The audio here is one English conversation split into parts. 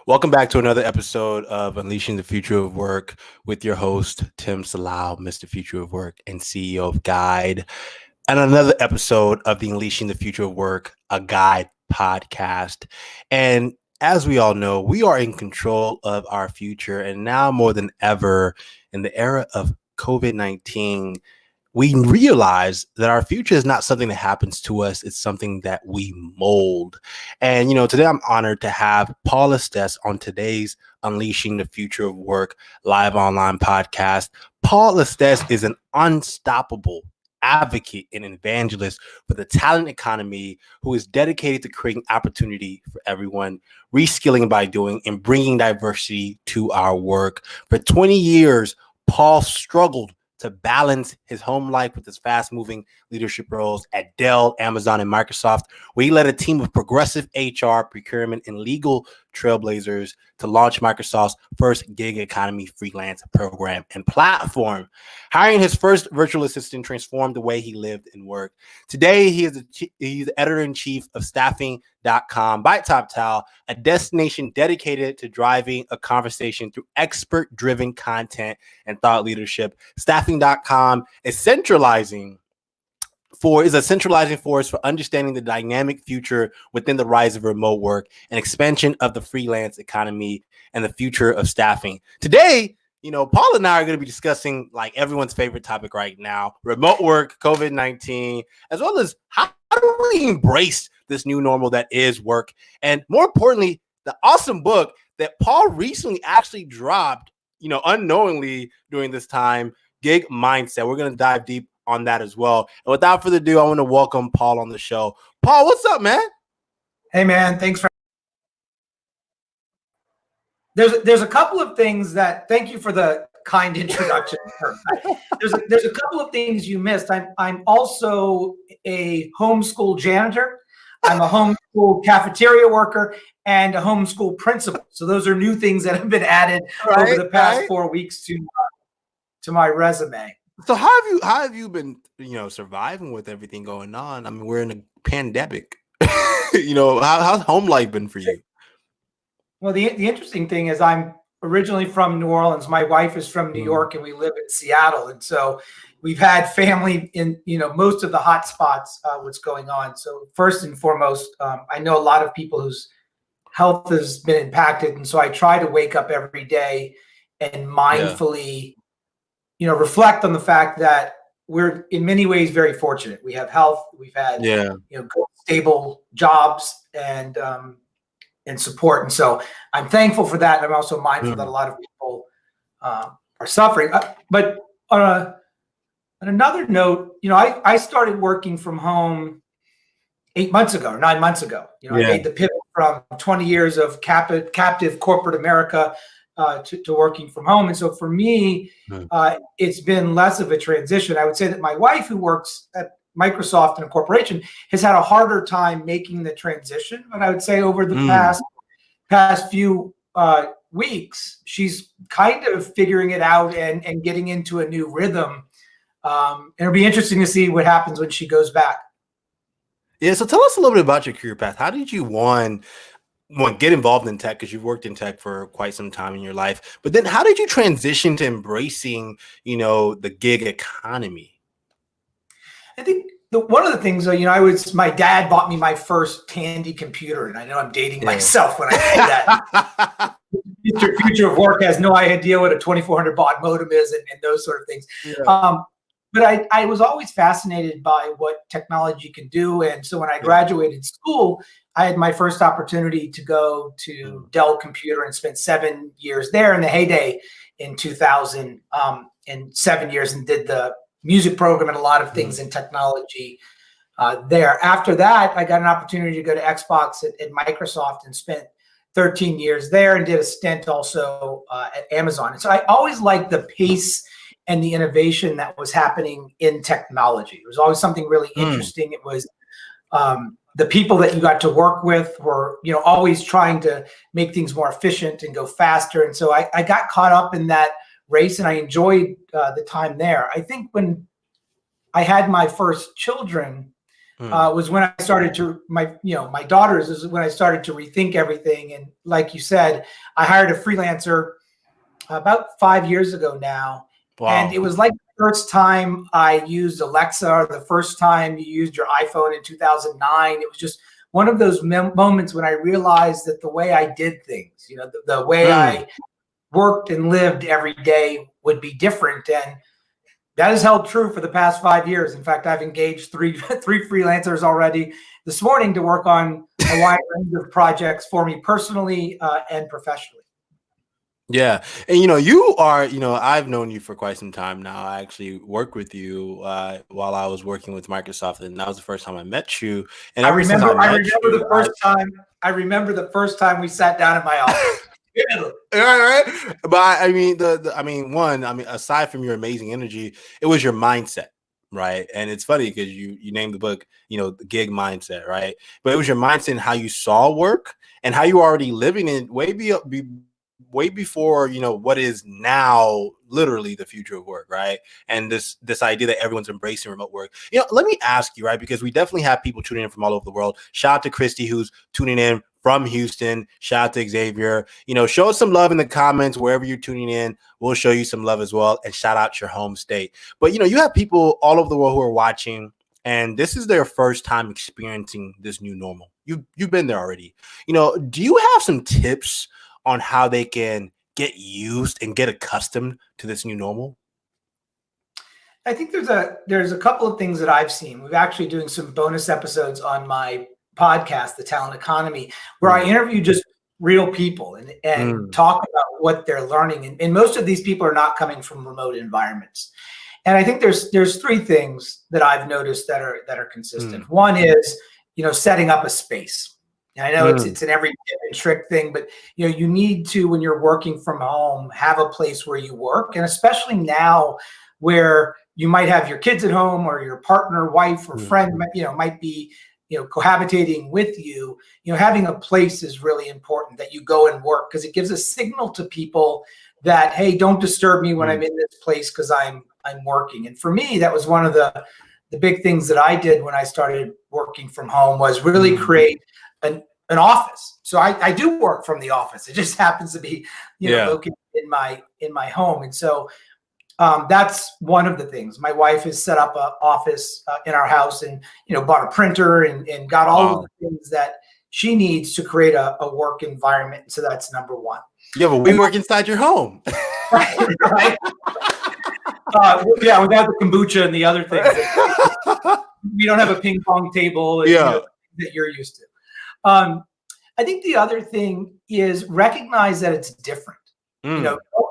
Welcome back to another episode of Unleashing the Future of Work with your host, Tim Salau, Mr. Future of Work and CEO of Guide, and another episode of the Unleashing the Future of Work, a Guide podcast. And as we all know, we are in control of our future. And now more than ever, in the era of COVID-19, we realize that our future is not something that happens to us. It's something that we mold. And, today I'm honored to have Paul Estes on today's Unleashing the Future of Work live online podcast. Paul Estes is an unstoppable advocate and evangelist for the talent economy who is dedicated to creating opportunity for everyone, reskilling by doing, and bringing diversity to our work. For 20 years, Paul struggled to balance his home life with his fast-moving leadership roles at Dell, Amazon, and Microsoft, where he led a team of progressive HR, procurement, and legal trailblazers to launch Microsoft's first gig economy freelance program and platform. Hiring his first virtual assistant transformed the way he lived and worked. Today, he's the editor-in-chief of Staffing.com by TopTal, a destination dedicated to driving a conversation through expert-driven content and thought leadership. Staffing.com is a centralizing force for understanding the dynamic future within the rise of remote work and expansion of the freelance economy and the future of staffing. Today, Paul and I are going to be discussing like everyone's favorite topic right now, remote work, COVID-19, as well as how do we embrace this new normal that is work. And more importantly, the awesome book that Paul recently actually dropped, unknowingly during this time, Gig Mindset. We're going to dive deep on that as well. And without further ado, I want to welcome Paul on the show. Paul, what's up, man? Hey, man. Thanks for. There's a couple of things that. Thank you for the kind introduction. There's a couple of things you missed. I'm also a homeschool janitor. I'm a homeschool cafeteria worker and a homeschool principal. So those are new things that have been added over the past 4 weeks to my resume. So how have you been, surviving with everything going on? I mean, we're in a pandemic. How's home life been for you? Well, the interesting thing is I'm originally from New Orleans. My wife is from New York, and we live in Seattle. And so we've had family in, most of the hot spots, what's going on. So first and foremost, I know a lot of people whose health has been impacted. And so I try to wake up every day and mindfully reflect on the fact that we're in many ways very fortunate. We have health, we've had good, stable jobs and support. And so I'm thankful for that. And I'm also mindful that a lot of people are suffering. But on another note, I started working from home 9 months ago. I made the pivot from 20 years of captive corporate America to working from home. And so for me, it's been less of a transition. I would say that my wife, who works at Microsoft in a corporation, has had a harder time making the transition. But I would say over the past few weeks, she's kind of figuring it out and getting into a new rhythm. And it'll be interesting to see what happens when she goes back. Yeah. So tell us a little bit about your career path. How did you get involved in tech, because you've worked in tech for quite some time in your life, but then how did you transition to embracing, the gig economy? I think one of the things, my dad bought me my first Tandy computer, and I know I'm dating myself when I say that. Mr. Future of Work has no idea what a 2400 baud modem is and those sort of things. Yeah. But I was always fascinated by what technology can do. And so when I graduated school, I had my first opportunity to go to Dell Computer and spent 7 years there in the heyday in 2000, and 7 years, and did the music program and a lot of things in technology there. After that, I got an opportunity to go to Xbox at Microsoft and spent 13 years there and did a stint also at Amazon. And so I always liked the pace and the innovation that was happening in technology. It was always something really interesting. It was the people that you got to work with were, always trying to make things more efficient and go faster. And so I got caught up in that race, and I enjoyed the time there. I think when I had my first children, was when I started to my daughters is when I started to rethink everything. And like you said, I hired a freelancer about 5 years ago now, and Wow. it was like the first time I used Alexa, or the first time you used your iPhone in 2009. It was just one of those moments when I realized that the way I did things, the way Mm. I worked and lived every day would be different. And that has held true for the past 5 years. In fact, I've engaged three freelancers already this morning to work on a wide range of projects for me personally and professionally. Yeah. And you are, I've known you for quite some time now. I actually worked with you while I was working with Microsoft, and that was the first time I met you. And I ever since I remember. I met remember you, the first time. I remember the first time we sat down in my office. right. But I mean, aside from your amazing energy, it was your mindset, right? And it's funny because you named the book, the gig mindset, right? But it was your mindset and how you saw work and how you were already living in way before what is now literally the future of work, right? And this idea that everyone's embracing remote work. Let me ask you, right? Because we definitely have people tuning in from all over the world. Shout out to Christy, who's tuning in from Houston. Shout out to Xavier. Show us some love in the comments wherever you're tuning in. We'll show you some love as well, and shout out your home state. But you have people all over the world who are watching, and this is their first time experiencing this new normal. You've been there already. Do you have some tips on how they can get used and get accustomed to this new normal? I think there's a couple of things that I've seen. We're actually doing some bonus episodes on my podcast, The Talent Economy, where I interview just real people and talk about what they're learning. And most of these people are not coming from remote environments. And I think there's three things that I've noticed that are consistent. One is, setting up a space. And I know it's an every tip and trick thing, but you need to, when you're working from home, have a place where you work. And especially now where you might have your kids at home, or your partner, wife, or friend, might be, cohabitating with you, having a place is really important that you go and work, because it gives a signal to people that, hey, don't disturb me when I'm in this place because I'm working. And for me, that was one of the big things that I did when I started working from home, was really create an office. So I do work from the office. It just happens to be, located in my home. And so that's one of the things. My wife has set up an office in our house, and bought a printer and got all of the things that she needs to create a work environment. So that's number one. Yeah, but we work inside your home. Right. Yeah, without the kombucha and the other things. We don't have a ping pong table that you're used to. I think the other thing is recognize that it's different.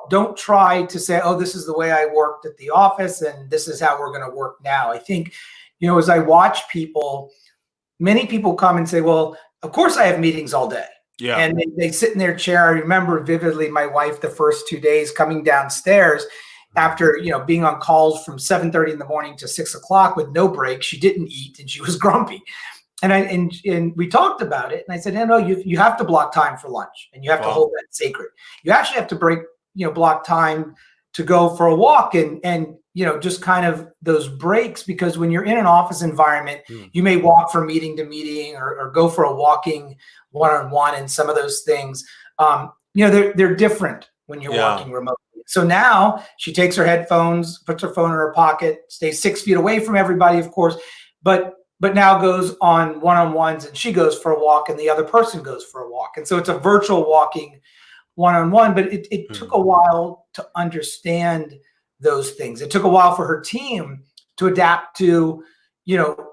Don't try to say, oh, this is the way I worked at the office and this is how we're going to work now. I think, as I watch people, many people come and say, well, of course I have meetings all day. Yeah. And they sit in their chair. I remember vividly my wife the first 2 days coming downstairs after, being on calls from 7:30 in the morning to 6 o'clock with no break. She didn't eat and she was grumpy. And we talked about it, and I said, no, you have to block time for lunch, and you have to hold that sacred. You actually have to block time to go for a walk and just kind of those breaks, because when you're in an office environment, you may walk from meeting to meeting or go for a walking one-on-one, and some of those things, they're different when you're working remotely. So now she takes her headphones, puts her phone in her pocket, stays 6 feet away from everybody, of course, but now goes on one-on-ones, and she goes for a walk and the other person goes for a walk. And so it's a virtual walking one-on-one, but it took a while to understand those things. It took a while for her team to adapt to,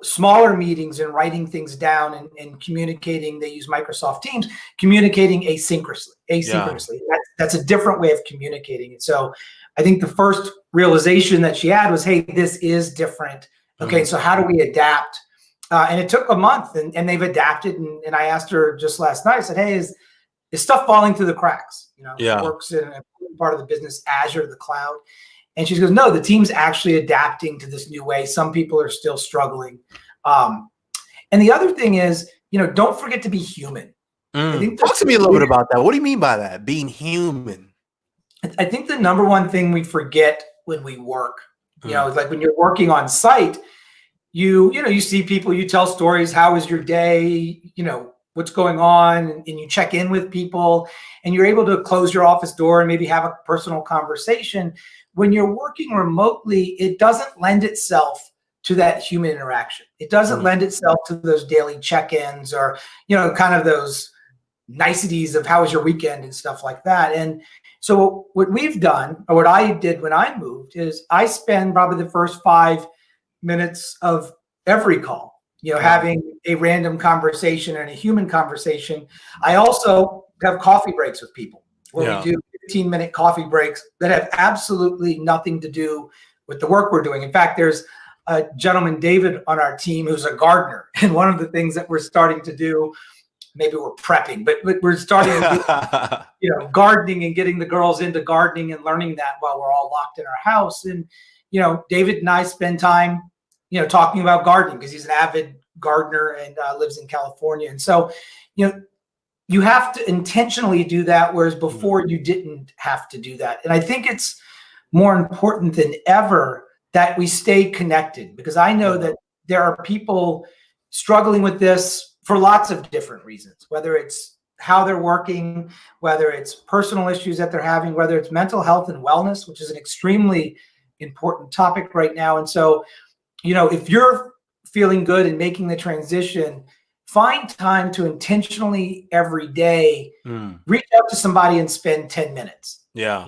smaller meetings and writing things down and communicating. They use Microsoft Teams, communicating asynchronously. That's a different way of communicating. And so I think the first realization that she had was, hey, this is different. Okay, so how do we adapt? And it took a month, and they've adapted. And I asked her just last night, I said, hey, is stuff falling through the cracks? She works in a part of the business, Azure, the cloud. And she goes, no, the team's actually adapting to this new way. Some people are still struggling. And the other thing is, don't forget to be human. Talk to me a little bit about that. What do you mean by that, being human? I think the number one thing we forget when we work, like when you're working on site, you see people, you tell stories. How was your day? What's going on, and you check in with people, and you're able to close your office door and maybe have a personal conversation. When you're working remotely, it doesn't lend itself to that human interaction. It doesn't lend itself to those daily check-ins, or kind of those niceties of how was your weekend and stuff like that. And so what we've done, or what I did when I moved, is I spend probably the first 5 minutes of every call having a random conversation and a human conversation. I also have coffee breaks with people where we do 15-minute coffee breaks that have absolutely nothing to do with the work we're doing. In fact, there's a gentleman, David, on our team who's a gardener. And one of the things that we're starting to do, maybe we're prepping, but we're starting to do, gardening, and getting the girls into gardening and learning that while we're all locked in our house. And, David and I spend time, talking about gardening because he's an avid gardener and lives in California. And so, you have to intentionally do that, whereas before you didn't have to do that. And I think it's more important than ever that we stay connected, because I know that there are people struggling with this for lots of different reasons, whether it's how they're working, whether it's personal issues that they're having, whether it's mental health and wellness, which is an extremely important topic right now. And so, if you're feeling good and making the transition, find time to intentionally every day reach out to somebody and spend 10 minutes. Yeah.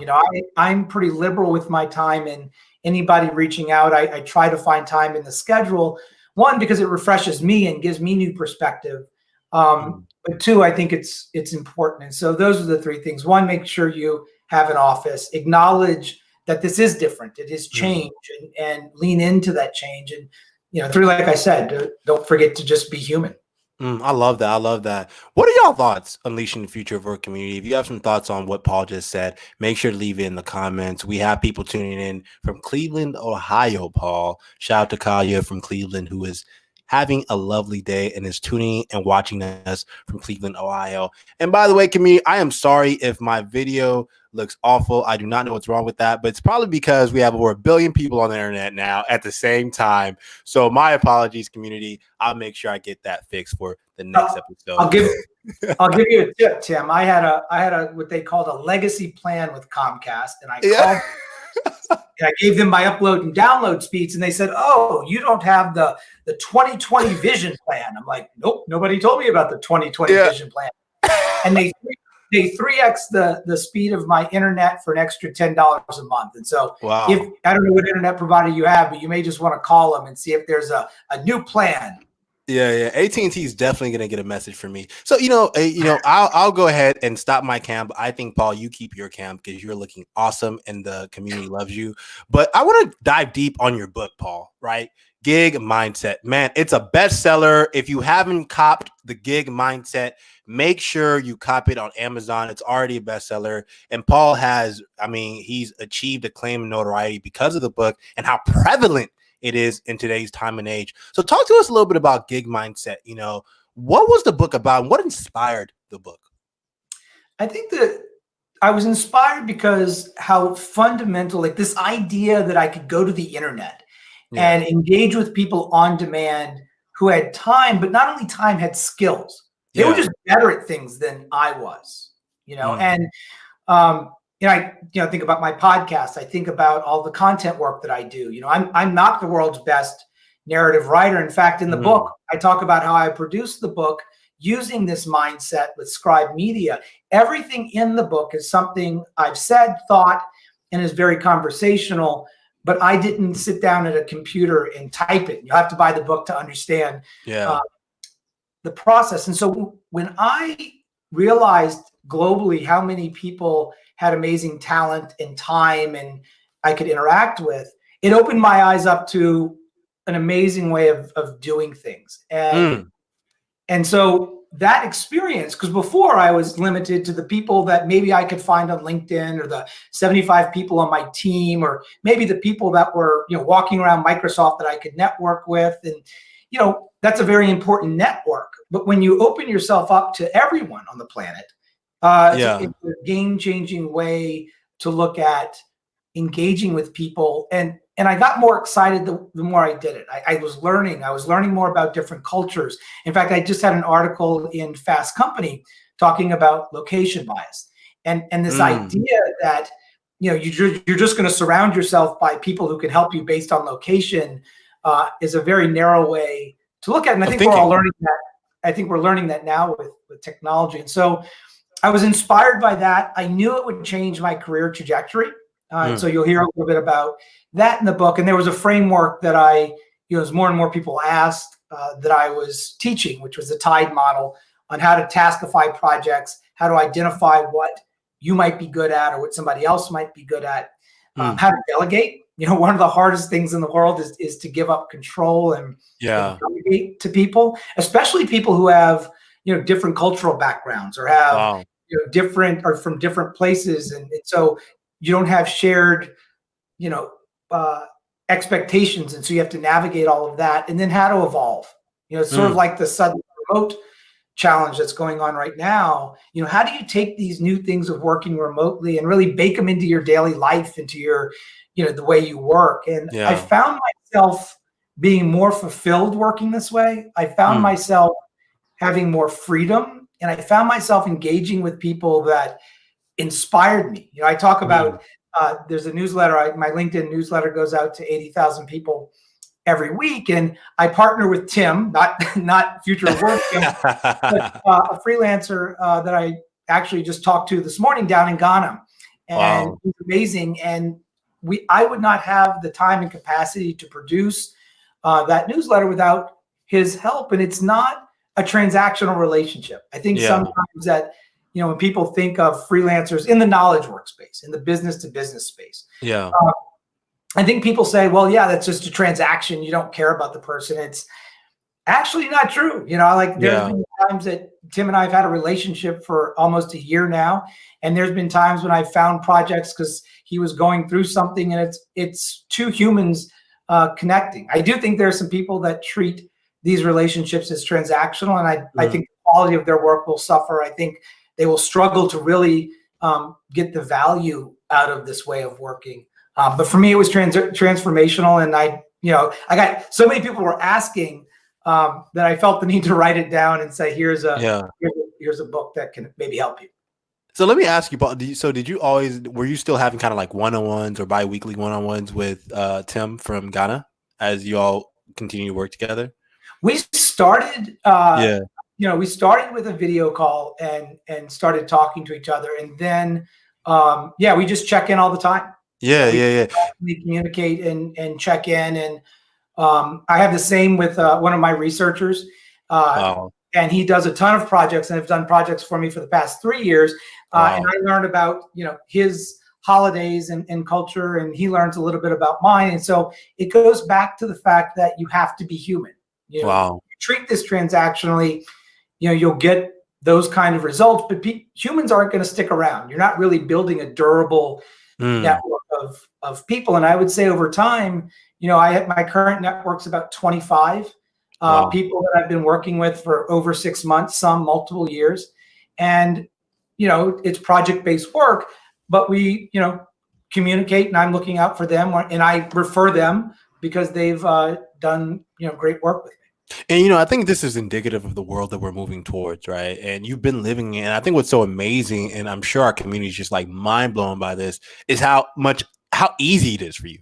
I'm pretty liberal with my time, and anybody reaching out, I try to find time in the schedule. One, because it refreshes me and gives me new perspective. But two, I think it's important. And so those are the three things. One, make sure you have an office, acknowledge that this is different. It is change, and lean into that change. And, three, like I said, don't forget to just be human. I love that. I love that. What are y'all thoughts, Unleashing the Future of Work community? If you have some thoughts on what Paul just said, make sure to leave it in the comments. We have people tuning in from Cleveland, Ohio, Paul. Shout out to Kalia from Cleveland, who is having a lovely day and is tuning and watching us from Cleveland, Ohio. And by the way, community, I am sorry if my video looks awful. I do not know what's wrong with that, but it's probably because we have over 1 billion people on the internet now at the same time. So my apologies, community. I'll make sure I get that fixed for the next episode. I'll give you a tip, Tim. I had a what they called a legacy plan with Comcast, and I called. And I gave them my upload and download speeds, and they said, "Oh, you don't have the 2020 vision plan." I'm like, "Nope, nobody told me about the 2020 vision plan." And they 3x the speed of my internet for an extra $10 a month. And so, if I don't know what internet provider you have, but you may just want to call them and see if there's a new plan. Yeah. AT&T is definitely gonna get a message from me. So I'll go ahead and stop my cam. I think, Paul, you keep your cam because you're looking awesome and the community loves you. But I want to dive deep on your book, Paul. Right? Gig Mindset, man, it's a bestseller. If you haven't copped the Gig Mindset, make sure you cop it on Amazon. It's already a bestseller. And Paul he's achieved acclaim and notoriety because of the book and how prevalent it is in today's time and age. So talk to us a little bit about Gig Mindset. What was the book about and what inspired the book? I think that I was inspired because how fundamental, like this idea that I could go to the internet and engage with people on demand who had time, but not only time, had skills. They were just better at things than I was, and I think about my podcast. I think about all the content work that I do. I'm not the world's best narrative writer. In fact, in the book, I talk about how I produced the book using this mindset with Scribe Media. Everything in the book is something I've said, thought, and is very conversational, but I didn't sit down at a computer and type it. You have to buy the book to understand the process. And so when I realized globally how many people had amazing talent and time and I could interact with, it opened my eyes up to an amazing way of doing things. And so that experience, because before I was limited to the people that maybe I could find on LinkedIn, or the 75 people on my team, or maybe the people that were, walking around Microsoft that I could network with. And, that's a very important network. But when you open yourself up to everyone on the planet, it's a game-changing way to look at engaging with people. And And I got more excited the more I did it. I was learning more about different cultures. In fact, I just had an article in Fast Company talking about location bias and this idea that you're just going to surround yourself by people who can help you based on location is a very narrow way to look at it. And I think we're all learning that. I think we're learning that now with technology. And so I was inspired by that. I knew it would change my career trajectory. And so you'll hear a little bit about that in the book. And there was a framework that as more and more people asked, that I was teaching, which was the TIDE model on how to taskify projects, how to identify what you might be good at or what somebody else might be good at, how to delegate. One of the hardest things in the world is to give up control and delegate to people, especially people who have different cultural backgrounds or have different or from different places, and so you don't have shared expectations, and so you have to navigate all of that, and then how to evolve. It's sort of like the sudden remote challenge that's going on right now. How do you take these new things of working remotely and really bake them into your daily life, into your the way you work? And I found myself being more fulfilled working this way. I found myself having more freedom, and I found myself engaging with people that inspired me. I talk about there's a newsletter. My LinkedIn newsletter goes out to 80,000 people every week, and I partner with Tim, not Future of Work, but a freelancer that I actually just talked to this morning down in Ghana, and he's amazing. And I would not have the time and capacity to produce that newsletter without his help. And it's not a transactional relationship. I think sometimes that when people think of freelancers in the knowledge workspace, in the business to business space, I think people say, well, that's just a transaction. You don't care about the person. It's actually not true. There's been times that Tim and I have had a relationship for almost a year now. And there's been times when I found projects because he was going through something, and it's two humans connecting. I do think there are some people that treat these relationships as transactional, and I think the quality of their work will suffer. I think they will struggle to really get the value out of this way of working. But for me, it was transformational, and I got so many people were asking that I felt the need to write it down and say, here's a book that can maybe help you. So let me ask you, Paul. Were you still having kind of like one-on-ones or bi-weekly one-on-ones with Tim from Ghana as you all continue to work together? We started, we started with a video call and started talking to each other, and then we just check in all the time. We communicate and check in, and I have the same with one of my researchers, and he does a ton of projects and have done projects for me for the past 3 years. And I learned about his holidays and culture, and he learns a little bit about mine. And so it goes back to the fact that you have to be human. You treat this transactionally, you'll get those kind of results, but humans aren't going to stick around. You're not really building a durable network of people. And I would say over time, my current network's about 25 people that I've been working with for over 6 months, some multiple years. And, it's project-based work, but we, communicate, and I'm looking out for them, and I refer them because they've done, great work with me. And, I think this is indicative of the world that we're moving towards, right? And you've been living in, I think what's so amazing, and I'm sure our community is just like mind blown by this, is how easy it is for you.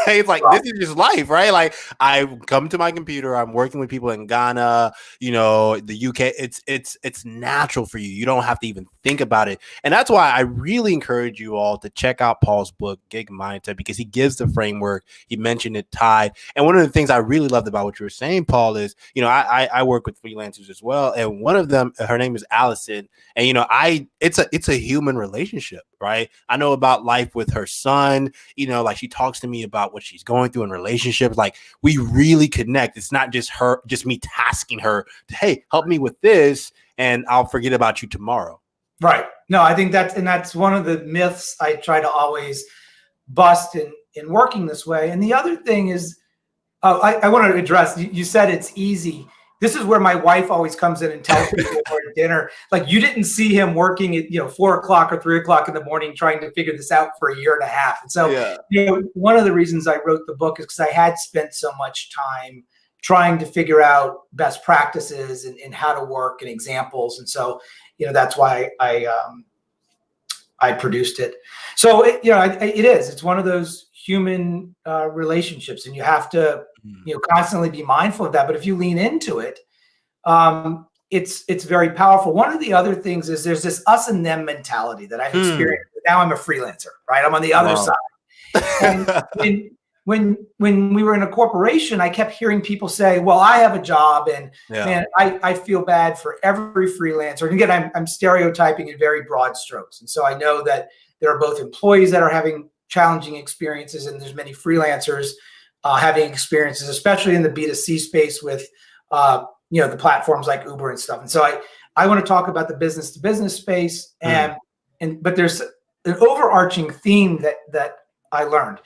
It's like, this is just life, right? Like, I come to my computer, I'm working with people in Ghana, the UK. It's natural for you. You don't have to even think about it. And that's why I really encourage you all to check out Paul's book, Gig Mindset, because he gives the framework. He mentioned it, TIDE. And one of the things I really loved about what you were saying, Paul, is, I work with freelancers as well. And one of them, her name is Allison. And, it's a human relationship, right? I know about life with her son, like she talks to me about what she's going through in relationships. Like, we really connect. It's not just me tasking her to, hey, help me with this, and I'll forget about you tomorrow. Right. No, I think that's one of the myths I try to always bust in working this way. And the other thing is, I want to address, you said it's easy. this is where my wife always comes in and tells people we're at dinner, like, you didn't see him working at 4 o'clock or 3 o'clock in the morning trying to figure this out for a year and a half. And so one of the reasons I wrote the book is because I had spent so much time trying to figure out best practices and how to work and examples. And so that's why I produced it. So it's one of those human relationships, and you have to constantly be mindful of that. But if you lean into it, it's very powerful. One of the other things is there's this us and them mentality that I've experienced. Now I'm a freelancer, right? I'm on the other side. And when we were in a corporation, I kept hearing people say, well, I have a job, and man, I feel bad for every freelancer. And again, I'm stereotyping in very broad strokes. And so I know that there are both employees that are having challenging experiences, and there's many freelancers having experiences, especially in the B2C space with the platforms like Uber and stuff. And so I want to talk about the business to business space, but there's an overarching theme that I learned.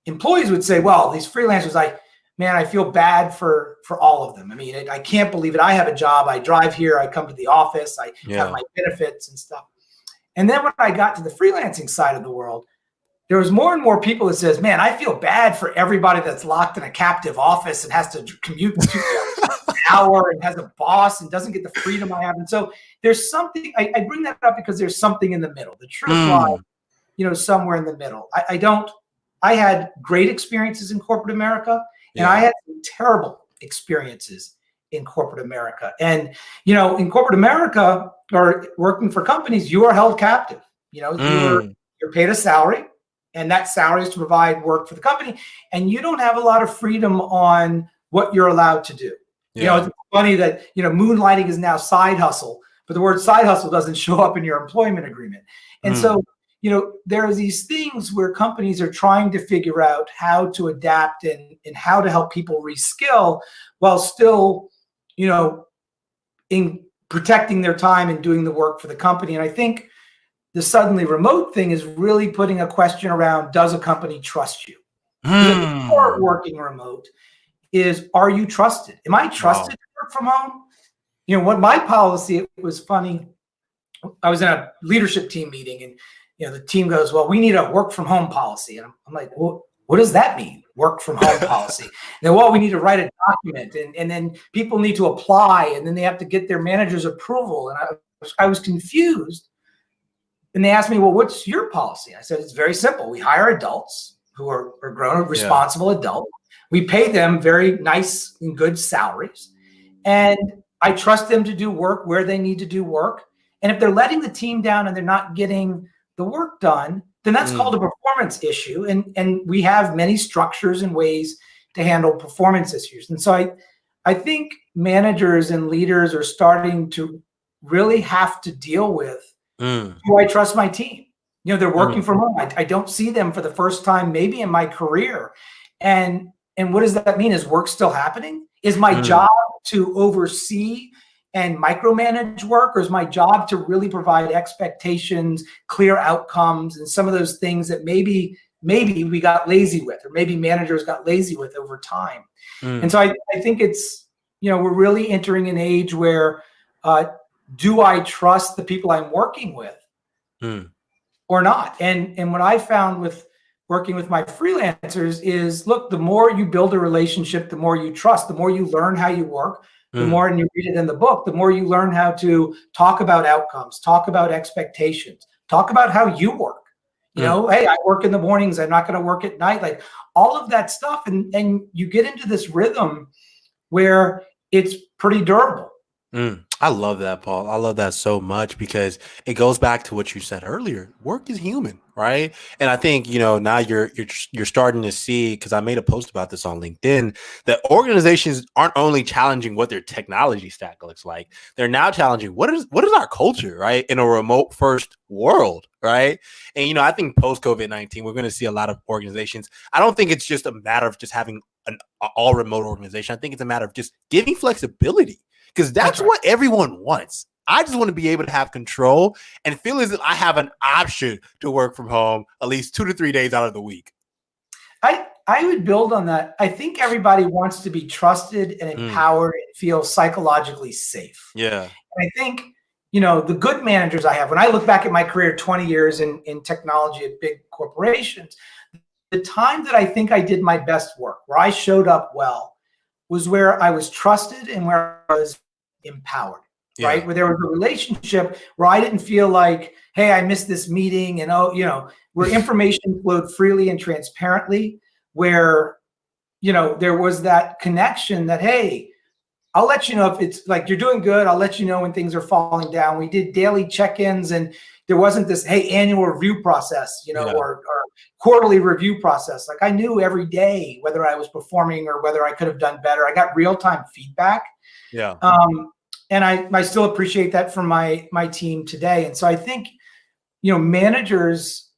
Employees would say, well, these freelancers, I feel bad for all of them. I mean, I can't believe it. I have a job. I drive here. I come to the office. I have my benefits and stuff. And then when I got to the freelancing side of the world, there was more and more people that says, man, I feel bad for everybody that's locked in a captive office and has to commute an hour and has a boss and doesn't get the freedom I have. And so there's something, I bring that up because there's something in the middle. The truth lies, somewhere in the middle. I had great experiences in corporate America, and I had some terrible experiences in corporate America. And, in corporate America, or working for companies, you are held captive. You're paid a salary, and that salary is to provide work for the company. And you don't have a lot of freedom on what you're allowed to do. It's funny that, moonlighting is now side hustle, but the word side hustle doesn't show up in your employment agreement. And so, there are these things where companies are trying to figure out how to adapt and how to help people reskill while still, in protecting their time and doing the work for the company. And I think the suddenly remote thing is really putting a question around, does a company trust you? Before working remote is, are you trusted? Am I trusted to work from home? What my policy, it was funny. I was in a leadership team meeting, and the team goes, well, we need a work from home policy. And I'm like, well, what does that mean? Work from home policy. And then, well, we need to write a document, and then people need to apply, and then they have to get their manager's approval. And I was confused. And they asked me, well, what's your policy? I said, it's very simple. We hire adults who are grown, responsible adults. We pay them very nice and good salaries. And I trust them to do work where they need to do work. And if they're letting the team down and they're not getting the work done, then that's called a performance issue. And we have many structures and ways to handle performance issues. And so I think managers and leaders are starting to really have to deal with, do I trust my team? They're working from home. I don't see them for the first time maybe in my career. And what does that mean? Is work still happening? Is my job to oversee and micromanage work, or is my job to really provide expectations, clear outcomes, and some of those things that maybe we got lazy with, or maybe managers got lazy with over time? And so I think it's, we're really entering an age where, do I trust the people I'm working with or not? And what I found with working with my freelancers is, look, the more you build a relationship, the more you trust, the more you learn how you work, the more, and you read it in the book, the more you learn how to talk about outcomes, talk about expectations, talk about how you work. Hey, I work in the mornings, I'm not going to work at night, like all of that stuff. And you get into this rhythm where it's pretty durable. I love that, Paul. I love that so much, because it goes back to what you said earlier. Work is human, right? And I think, now you're starting to see, because I made a post about this on LinkedIn, that organizations aren't only challenging what their technology stack looks like, they're now challenging what is our culture, right? In a remote first world, right? And, I think post COVID-19, we're going to see a lot of organizations. I don't think it's just a matter of just having an all remote organization. I think it's a matter of just giving flexibility. Because that's right. What everyone wants. I just want to be able to have control and feel as if I have an option to work from home at least 2 to 3 days out of the week. I I would build on that. I think everybody wants to be trusted and empowered and feel psychologically safe. Yeah. And I think, the good managers I have, when I look back at my career, 20 years in technology at big corporations, the time that I think I did my best work, where I showed up well, was where I was trusted and where I was empowered, right? Yeah. Where there was a relationship where I didn't feel like, hey, I missed this meeting, and where information flowed freely and transparently, where, there was that connection that, hey, I'll let you know if it's like you're doing good. I'll let you know when things are falling down. We did daily check-ins, and there wasn't this, hey, annual review process, or quarterly review process. Like I knew every day whether I was performing or whether I could have done better. I got real-time feedback. Yeah. And I still appreciate that from my team today. And so I think, managers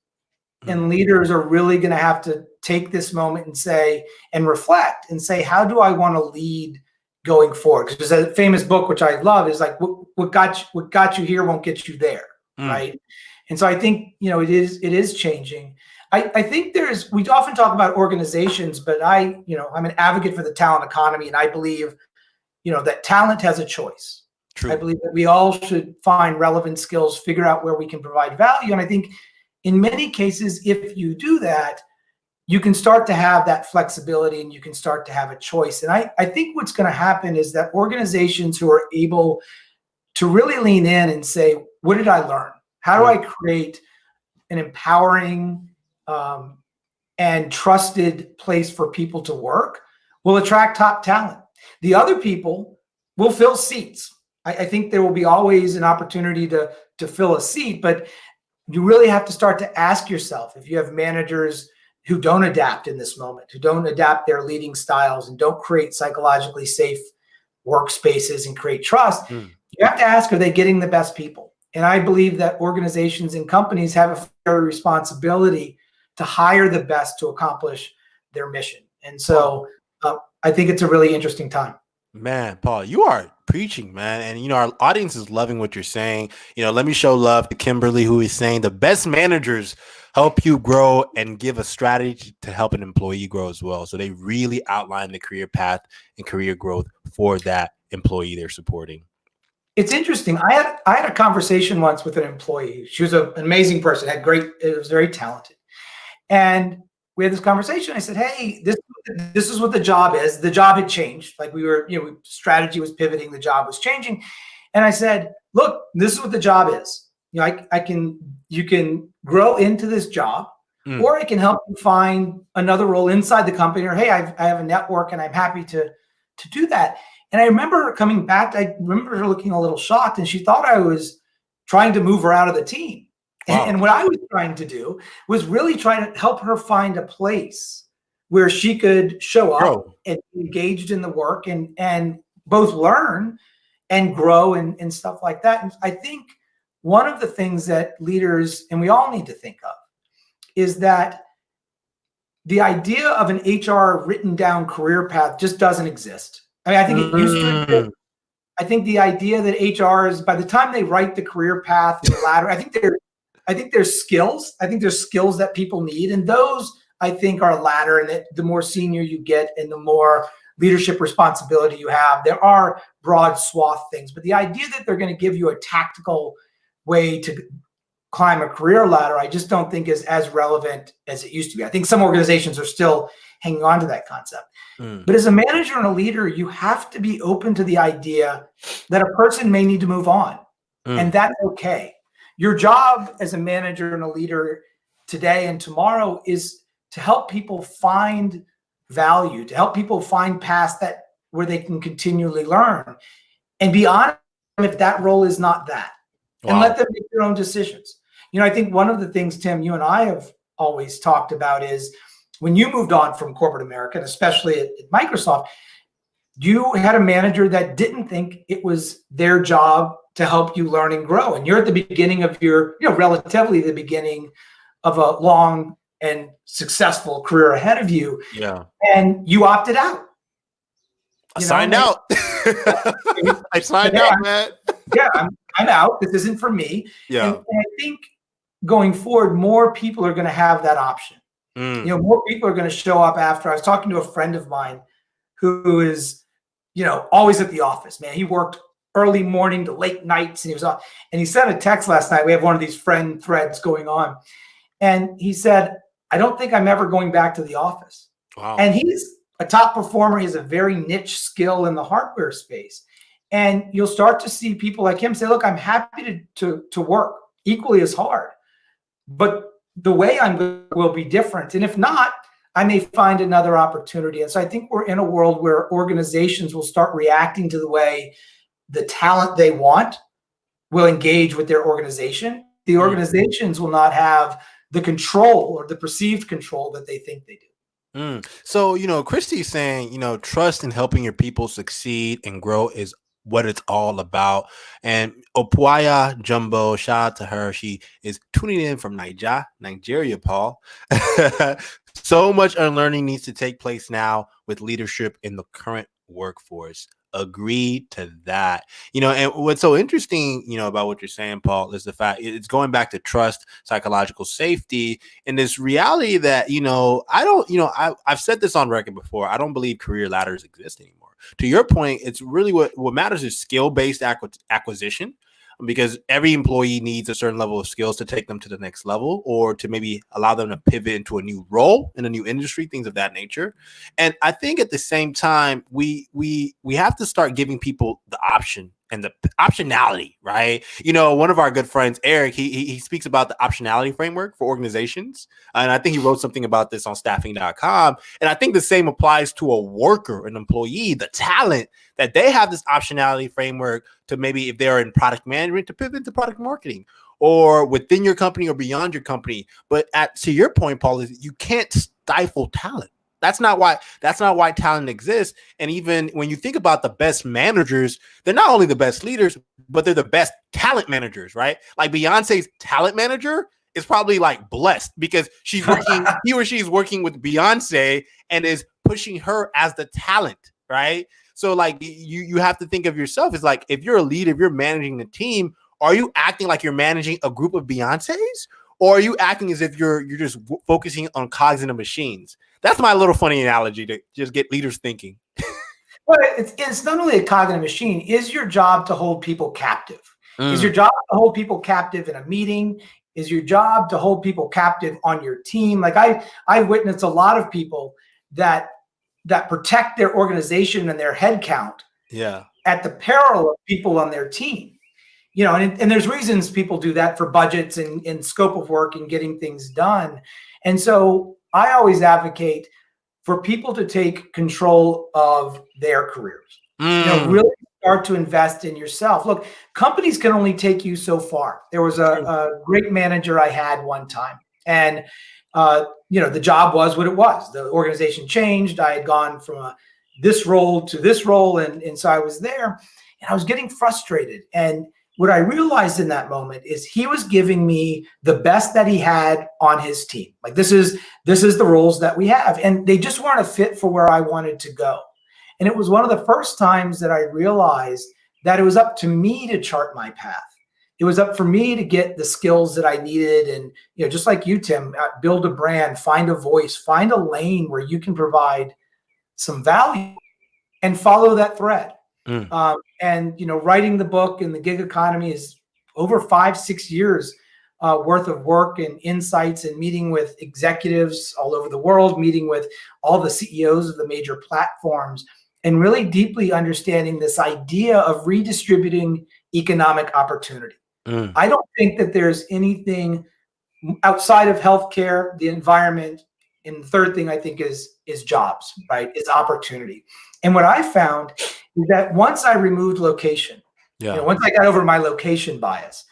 and leaders are really going to have to take this moment and reflect and say, how do I want to lead going forward? Because there's a famous book, which I love, is like, what got you here won't get you there. Right. And so I think, it is changing. I think we often talk about organizations, but I'm an advocate for the talent economy. And I believe, that talent has a choice. True. I believe that we all should find relevant skills, figure out where we can provide value. And I think in many cases, if you do that, you can start to have that flexibility and you can start to have a choice. And I think what's going to happen is that organizations who are able to really lean in and say, what did I learn? How do I create an empowering and trusted place for people to work, will attract top talent. The other people will fill seats. I think there will be always an opportunity to fill a seat, but you really have to start to ask yourself, if you have managers who don't adapt in this moment, who don't adapt their leading styles and don't create psychologically safe workspaces and create trust, you have to ask, are they getting the best people? And I believe that organizations and companies have a fair responsibility to hire the best to accomplish their mission. And so I think it's a really interesting time. Man, Paul, you are preaching, man. And, our audience is loving what you're saying. Let me show love to Kimberly, who is saying the best managers help you grow and give a strategy to help an employee grow as well. So they really outline the career path and career growth for that employee they're supporting. It's interesting. I had a conversation once with an employee. She was an amazing person, was very talented. And we had this conversation. I said, hey, this is what the job is. The job had changed. Like strategy was pivoting. The job was changing. And I said, look, this is what the job is. You can grow into this job, or I can help you find another role inside the company, or, hey, I have a network and I'm happy to do that. And I remember her coming back. I remember her looking a little shocked, and she thought I was trying to move her out of the team. Wow. And what I was trying to do was really trying to help her find a place where she could show up and be engaged in the work and both learn and grow and stuff like that. And I think one of the things that leaders, and we all need to think of, is that the idea of an HR written down career path just doesn't exist. I mean, I think it used to exist. I think the idea that HR is, by the time they write the career path and the ladder, I think there's skills. I think there's skills that people need. And those, I think, are a ladder. And that the more senior you get and the more leadership responsibility you have, there are broad swath things. But the idea that they're going to give you a tactical way to climb a career ladder, I just don't think is as relevant as it used to be. I think some organizations are still hanging on to that concept. But as a manager and a leader, you have to be open to the idea that a person may need to move on. And that's okay. Your job as a manager and a leader today and tomorrow is to help people find value, to help people find paths where they can continually learn, and be honest if that role is not that. Wow. And let them make their own decisions. I think one of the things, Tim, you and I have always talked about is when you moved on from corporate America, and especially at Microsoft, you had a manager that didn't think it was their job to help you learn and grow. And you're at the beginning of your, relatively the beginning of a long and successful career ahead of you. Yeah. And you opted out. I signed out. I signed out, man. Yeah, I'm out. This isn't for me. Yeah. And I think going forward, more people are going to have that option. Mm. More people are going to show up after. I was talking to a friend of mine who is, always at the office, man. He worked early morning to late nights and he was off. And he sent a text last night. We have one of these friend threads going on. And he said, I don't think I'm ever going back to the office. Wow. And he's a top performer. He has a very niche skill in the hardware space. And you'll start to see people like him say, look, I'm happy to work equally as hard, but the way I'm going will be different. And if not, I may find another opportunity. And so I think we're in a world where organizations will start reacting to the way the talent they want will engage with their organization. The organizations will not have the control or the perceived control that they think they do. So, Christy's saying, trust in helping your people succeed and grow is what it's all about. And Opuaya Jumbo, shout out to her. She is tuning in from Nigeria, Paul. So much unlearning needs to take place now with leadership in the current workforce. Agree to that. And what's so interesting, about what you're saying, Paul, is the fact it's going back to trust, psychological safety, and this reality that, I've said this on record before. I don't believe career ladders exist anymore. To your point, it's really what matters is skill-based acquisition, because every employee needs a certain level of skills to take them to the next level or to maybe allow them to pivot into a new role in a new industry, things of that nature. And I think at the same time, we have to start giving people the option and the optionality, right? One of our good friends, Eric, he speaks about the optionality framework for organizations. And I think he wrote something about this on staffing.com. And I think the same applies to a worker, an employee, the talent, that they have this optionality framework to maybe, if they're in product management, to pivot to product marketing or within your company or beyond your company. But to your point, Paul, is you can't stifle talent. That's not why talent exists. And even when you think about the best managers, they're not only the best leaders, but they're the best talent managers, right? Like Beyonce's talent manager is probably like blessed because she's working, he or she is working with Beyonce and is pushing her as the talent, right? So like you have to think of yourself as like, if you're a leader, if you're managing the team, are you acting like you're managing a group of Beyoncés? Or are you acting as if you're just focusing on cogs in the machines? That's my little funny analogy to just get leaders thinking. Well, it's not only a cognitive machine. Is your job to hold people captive? Is your job to hold people captive in a meeting? Is your job to hold people captive on your team? Like I witnessed a lot of people that protect their organization and their head count at the peril of people on their team. And there's reasons people do that for budgets and scope of work and getting things done. And so I always advocate for people to take control of their careers. Really start to invest in yourself. Look, companies can only take you so far. There was a great manager I had one time, and the job was what it was. The organization changed. I had gone from this role to this role, and so I was there, and I was getting frustrated. And what I realized in that moment is he was giving me the best that he had on his team. Like this is the roles that we have, and they just weren't a fit for where I wanted to go. And it was one of the first times that I realized that it was up to me to chart my path. It was up for me to get the skills that I needed, and just like you, Tim, build a brand, find a voice, find a lane where you can provide some value, and follow that thread. And writing the book and the gig economy is over 5-6 years worth of work and insights, and meeting with executives all over the world, meeting with all the CEOs of the major platforms, and really deeply understanding this idea of redistributing economic opportunity. I don't think that there's anything outside of healthcare, the environment, and the third thing I think is jobs, right? Is opportunity. And what I found is that once I removed location, once I got over my location bias,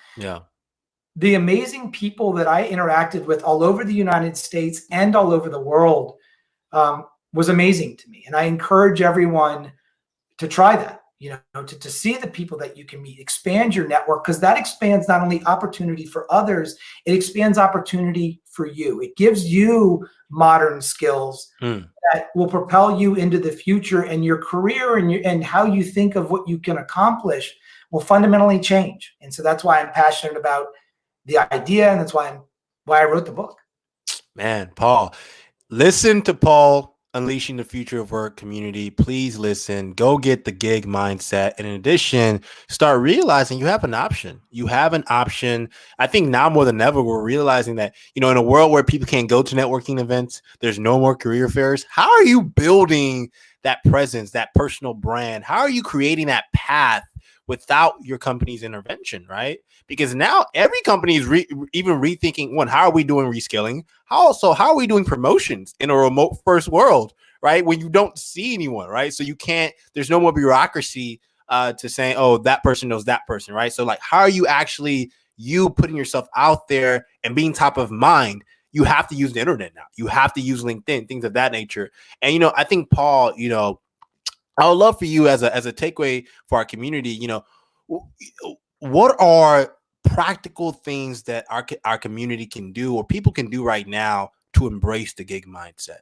the amazing people that I interacted with all over the United States and all over the world was amazing to me. And I encourage everyone to try that, to see the people that you can meet, expand your network, because that expands not only opportunity for others, it expands opportunity for you. It gives you modern skills that will propel you into the future, and your career and how you think of what you can accomplish will fundamentally change. And so that's why I'm passionate about the idea, and that's why I wrote the book. Man, Paul, listen to Paul unleashing the future of work community. Please listen. Go get the gig mindset. And in addition, start realizing you have an option. You have an option. I think now more than ever, we're realizing that, in a world where people can't go to networking events, there's no more career fairs. How are you building that presence, that personal brand? How are you creating that path without your company's intervention, right? Because now every company is even rethinking, one, how are we doing reskilling? How are we doing promotions in a remote first world, right? When you don't see anyone, right? So you can't, there's no more bureaucracy to saying, oh, that person knows that person, right? So like, how are you actually, you putting yourself out there and being top of mind? You have to use the internet now. You have to use LinkedIn, things of that nature. And, I think Paul, I would love for you as a takeaway for our community, what are practical things that our community can do or people can do right now to embrace the gig mindset?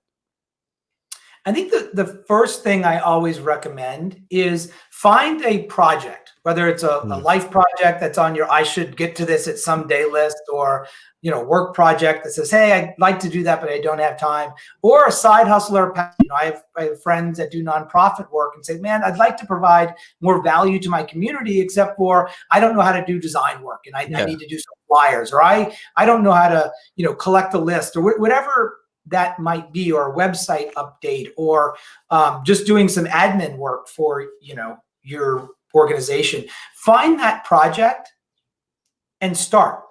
I think the first thing I always recommend is find a project, whether it's a life project that's on your I should get to this at some day list, or work project that says, hey, I'd like to do that, but I don't have time, or a side hustler. I have friends that do nonprofit work and say, man, I'd like to provide more value to my community, except for I don't know how to do design work, and I need to do some flyers, or I don't know how to collect a list, or whatever that might be, or a website update, or just doing some admin work for your organization. Find that project and start.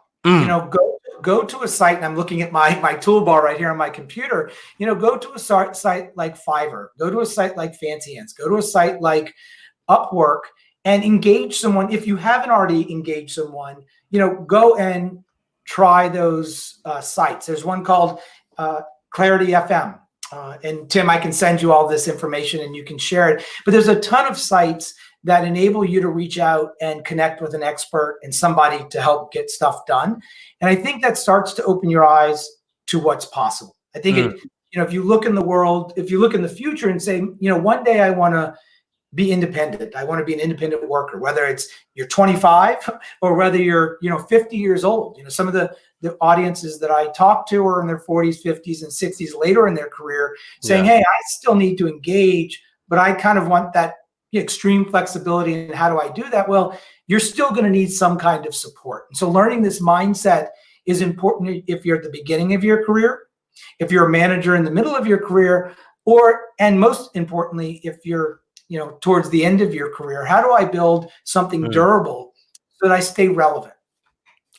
Go to a site, and I'm looking at my toolbar right here on my computer. Go to a site like Fiverr, go to a site like Fancy Hands, go to a site like Upwork, and engage someone. If you haven't already engaged someone, go and try those sites. There's one called Clarity FM. And Tim, I can send you all this information and you can share it. But there's a ton of sites that enable you to reach out and connect with an expert and somebody to help get stuff done. And I think that starts to open your eyes to what's possible. I think if you look in the world, if you look in the future and say, one day I want to be independent. I want to be an independent worker, whether it's you're 25 or whether you're, 50 years old. Some of the audiences that I talk to are in their 40s, 50s, and 60s later in their career, saying, hey, I still need to engage, but I kind of want that extreme flexibility. And how do I do that? Well, you're still going to need some kind of support. And so learning this mindset is important if you're at the beginning of your career, if you're a manager in the middle of your career, and most importantly, if you're towards the end of your career. How do I build something durable so that I stay relevant?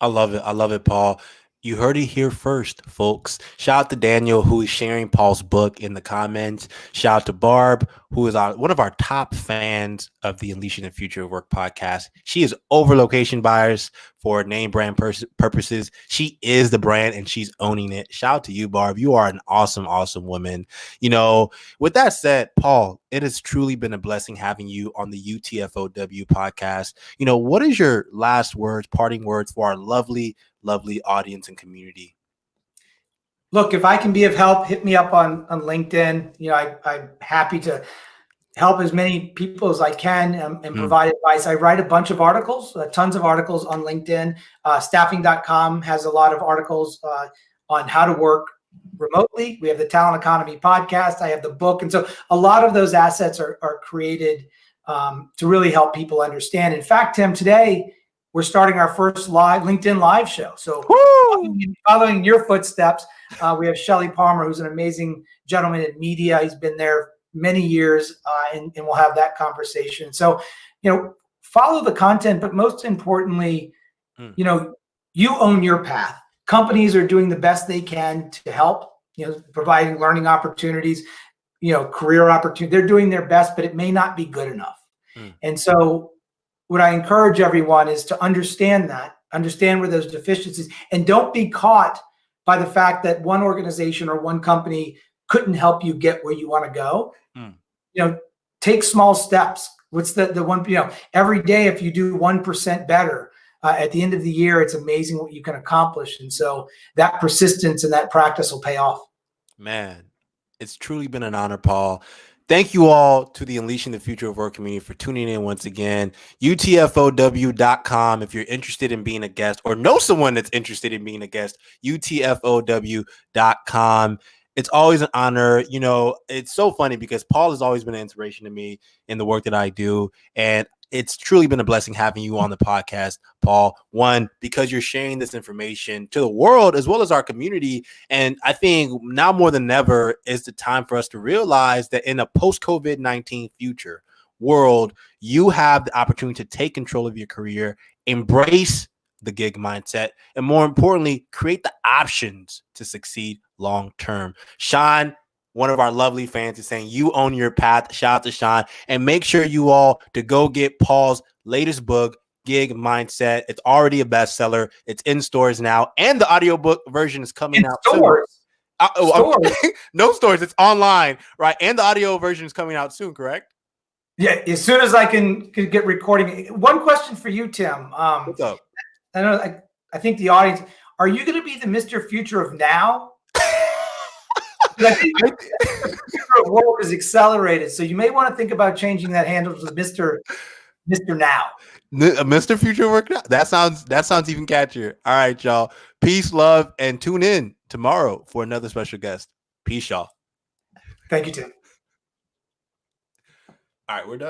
I love it. I love it, Paul. You heard it here first, folks. Shout out to Daniel, who is sharing Paul's book in the comments. Shout out to Barb, who is one of our top fans of the Unleashing the Future of Work podcast. She is over location buyers for name brand purposes. She is the brand and she's owning it. Shout out to you, Barb. You are an awesome, awesome woman. With that said, Paul, it has truly been a blessing having you on the UTFOW podcast. What is your last words, parting words for our lovely audience and community? Look, if I can be of help, hit me up on LinkedIn. I'm happy to help as many people as I can and provide advice. I write a bunch of articles, tons of articles on LinkedIn. Staffing.com has a lot of articles on how to work remotely. We have the Talent Economy podcast. I have the book. And so a lot of those assets are created to really help people understand. In fact, Tim, today, we're starting our first LinkedIn live show. So following your footsteps, we have Shelly Palmer, who's an amazing gentleman in media. He's been there many years, and we'll have that conversation. So, follow the content, but most importantly, you own your path. Companies are doing the best they can to help, providing learning opportunities, career opportunities. They're doing their best, but it may not be good enough. And so what I encourage everyone is to understand where those deficiencies, and don't be caught by the fact that one organization or one company couldn't help you get where you want to go. Take small steps. What's the one, every day, if you do 1% better, at the end of the year, it's amazing what you can accomplish. And so that persistence and that practice will pay off. Man, it's truly been an honor, Paul. Thank you all to the Unleashing the Future of Work community for tuning in once again. UTFOW.com if you're interested in being a guest or know someone that's interested in being a guest. UTFOW.com. It's always an honor. You know, it's so funny because Paul has always been an inspiration to me in the work that I do. And it's truly been a blessing having you on the podcast, Paul. One, because you're sharing this information to the world as well as our community. And I think now more than ever is the time for us to realize that in a post-COVID-19 future world, you have the opportunity to take control of your career, embrace the gig mindset, and more importantly, create the options to succeed long term. Sean, one of our lovely fans, is saying you own your path. Shout out to Sean. And make sure you all to go get Paul's latest book, Gig Mindset. It's already a bestseller. It's in stores now. And the audiobook version is coming out stores. soon. Stores. No stores. It's online, right? And the audio version is coming out soon, correct? Yeah, as soon as I can get recording. One question for you, Tim. What's up? I know. I think the audience. Are you going to be the Mr. Future of now? I think the future of work is accelerated, so you may want to think about changing that handle to Mr. Now. Mr. Future Work Now. That sounds even catchier. All right, y'all. Peace, love, and tune in tomorrow for another special guest. Peace, y'all. Thank you, Tim. All right, we're done.